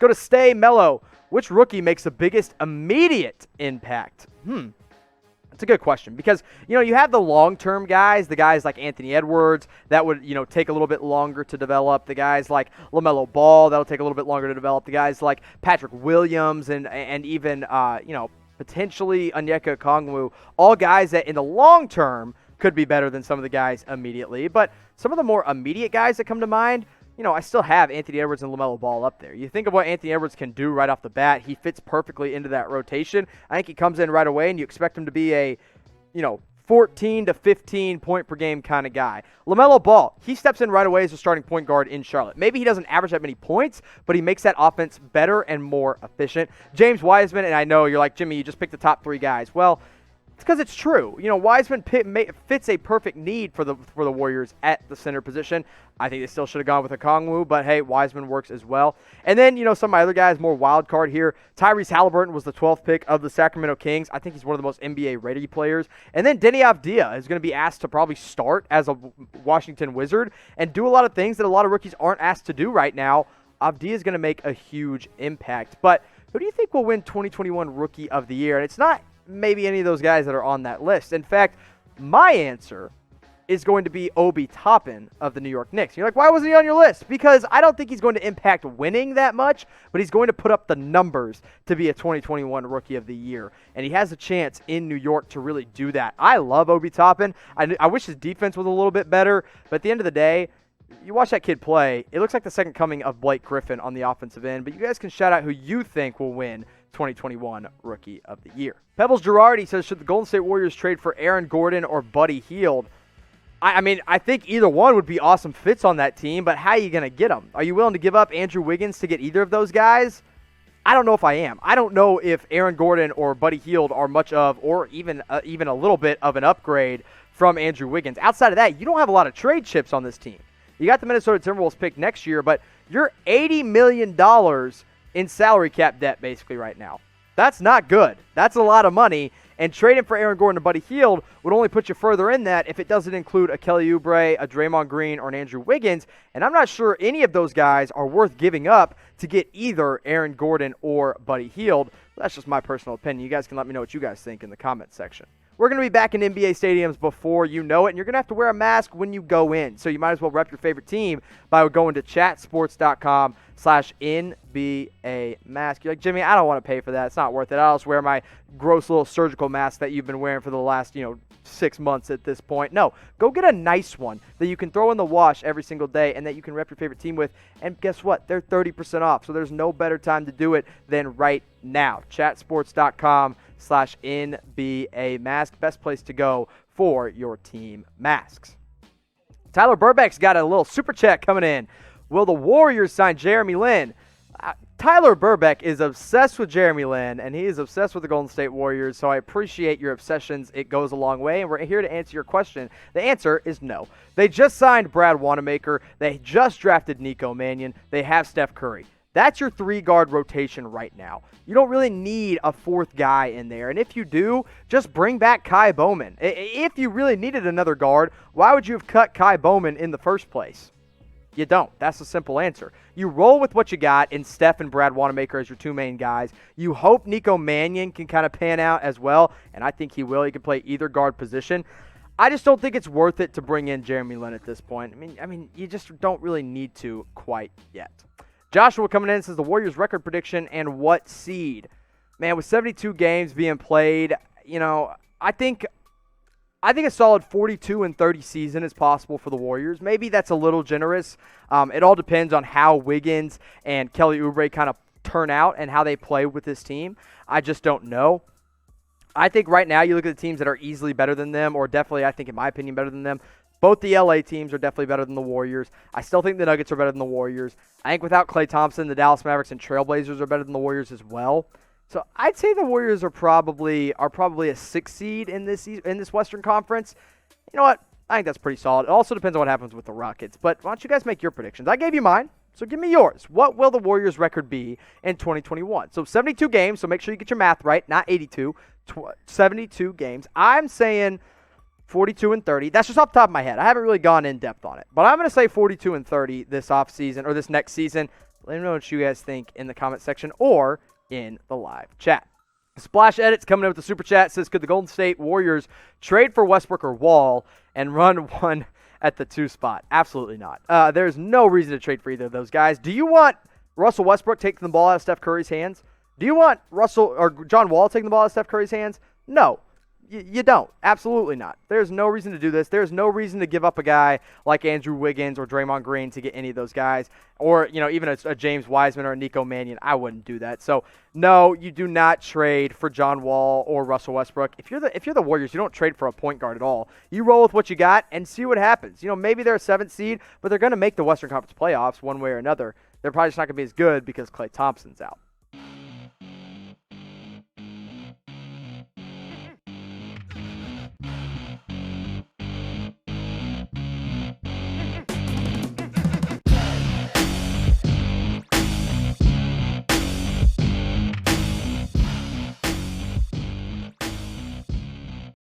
go to Stay Mellow. Which rookie makes the biggest immediate impact? That's a good question because, you have the long-term guys, the guys like Anthony Edwards, that would, take a little bit longer to develop. The guys like LaMelo Ball, that'll take a little bit longer to develop. The guys like Patrick Williams and even, potentially Onyeka Okongwu, all guys that in the long term could be better than some of the guys immediately. But some of the more immediate guys that come to mind, I still have Anthony Edwards and LaMelo Ball up there. You think of what Anthony Edwards can do right off the bat. He fits perfectly into that rotation. I think he comes in right away, and you expect him to be a, 14 to 15 point per game kind of guy. LaMelo Ball, he steps in right away as a starting point guard in Charlotte. Maybe he doesn't average that many points, but he makes that offense better and more efficient. James Wiseman, and I know you're like, Jimmy, you just picked the top 3 guys. Well, it's because it's true. Wiseman fits a perfect need for the Warriors at the center position. I think they still should have gone with Okongwu, but hey, Wiseman works as well. And then, some of my other guys, more wild card here. Tyrese Halliburton was the 12th pick of the Sacramento Kings. I think he's one of the most NBA-ready players. And then Deni Avdija is going to be asked to probably start as a Washington Wizard and do a lot of things that a lot of rookies aren't asked to do right now. Avdija is going to make a huge impact. But who do you think will win 2021 Rookie of the Year? And it's not maybe any of those guys that are on that list. In fact, my answer is going to be Obi Toppin of the New York Knicks. You're like, why wasn't he on your list? Because I don't think he's going to impact winning that much, but he's going to put up the numbers to be a 2021 Rookie of the Year. And he has a chance in New York to really do that. I love Obi Toppin. I wish his defense was a little bit better, but at the end of the day, you watch that kid play, it looks like the second coming of Blake Griffin on the offensive end, but you guys can shout out who you think will win 2021 Rookie of the Year. Pebbles Girardi says, should the Golden State Warriors trade for Aaron Gordon or Buddy Hield? I think either one would be awesome fits on that team, but how are you going to get them? Are you willing to give up Andrew Wiggins to get either of those guys? I don't know if I am. I don't know if Aaron Gordon or Buddy Hield are much of, or even a little bit of an upgrade from Andrew Wiggins. Outside of that, you don't have a lot of trade chips on this team. You got the Minnesota Timberwolves pick next year, but you're $80 million in salary cap debt basically right now. That's not good. That's a lot of money. And trading for Aaron Gordon and Buddy Hield would only put you further in that if it doesn't include a Kelly Oubre, a Draymond Green, or an Andrew Wiggins. And I'm not sure any of those guys are worth giving up to get either Aaron Gordon or Buddy Hield. That's just my personal opinion. You guys can let me know what you guys think in the comment section. We're going to be back in NBA stadiums before you know it, and you're going to have to wear a mask when you go in. So you might as well rep your favorite team by going to chatsports.com/NBA mask. You're like, Jimmy, I don't want to pay for that. It's not worth it. I'll just wear my gross little surgical mask that you've been wearing for the last, 6 months at this point. No, go get a nice one that you can throw in the wash every single day and that you can rep your favorite team with. And guess what? They're 30% off. So there's no better time to do it than right now. chatsports.com/NBA mask. Best place to go for your team masks. Tyler Burbeck's got a little super chat coming in. Will the Warriors sign Jeremy Lin? Tyler Burbeck is obsessed with Jeremy Lin, and he is obsessed with the Golden State Warriors, so I appreciate your obsessions. It goes a long way, and we're here to answer your question. The answer is no. They just signed Brad Wanamaker. They just drafted Nico Mannion. They have Steph Curry. That's your three-guard rotation right now. You don't really need a fourth guy in there, and if you do, just bring back Kai Bowman. If you really needed another guard, why would you have cut Kai Bowman in the first place? You don't. That's the simple answer. You roll with what you got in Steph and Brad Wanamaker as your two main guys. You hope Nico Mannion can kind of pan out as well, and I think he will. He can play either guard position. I just don't think it's worth it to bring in Jeremy Lin at this point. I mean, you just don't really need to quite yet. Joshua coming in says the Warriors record prediction and what seed? Man, with 72 games being played, I think a solid 42-30 season is possible for the Warriors. Maybe that's a little generous. It all depends on how Wiggins and Kelly Oubre kind of turn out and how they play with this team. I just don't know. I think right now you look at the teams that are easily better than them, or definitely, I think, in my opinion, better than them. Both the LA teams are definitely better than the Warriors. I still think the Nuggets are better than the Warriors. I think without Klay Thompson, the Dallas Mavericks and Trailblazers are better than the Warriors as well. So I'd say the Warriors are probably a 6 seed in this Western Conference. You know what? I think that's pretty solid. It also depends on what happens with the Rockets. But why don't you guys make your predictions? I gave you mine, so give me yours. What will the Warriors' record be in 2021? So 72 games, so make sure you get your math right, not 82. 72 games. I'm saying 42-30. That's just off the top of my head. I haven't really gone in depth on it. But I'm going to say 42-30 this offseason or this next season. Let me know what you guys think in the comment section or in the live chat. Splash Edits coming in with the super chat says, could the Golden State Warriors trade for Westbrook or Wall and run one at the 2 spot? Absolutely not. There's no reason to trade for either of those guys. Do you want Russell Westbrook taking the ball out of Steph Curry's hands? Do you want Russell or John Wall taking the ball out of Steph Curry's hands? No. You don't. Absolutely not. There's no reason to do this. There's no reason to give up a guy like Andrew Wiggins or Draymond Green to get any of those guys, or even a James Wiseman or a Nico Mannion. I wouldn't do that. So no, you do not trade for John Wall or Russell Westbrook. If you're the Warriors, you don't trade for a point guard at all. You roll with what you got and see what happens. Maybe they're a 7th seed, but they're going to make the Western Conference playoffs one way or another. They're probably just not going to be as good because Klay Thompson's out.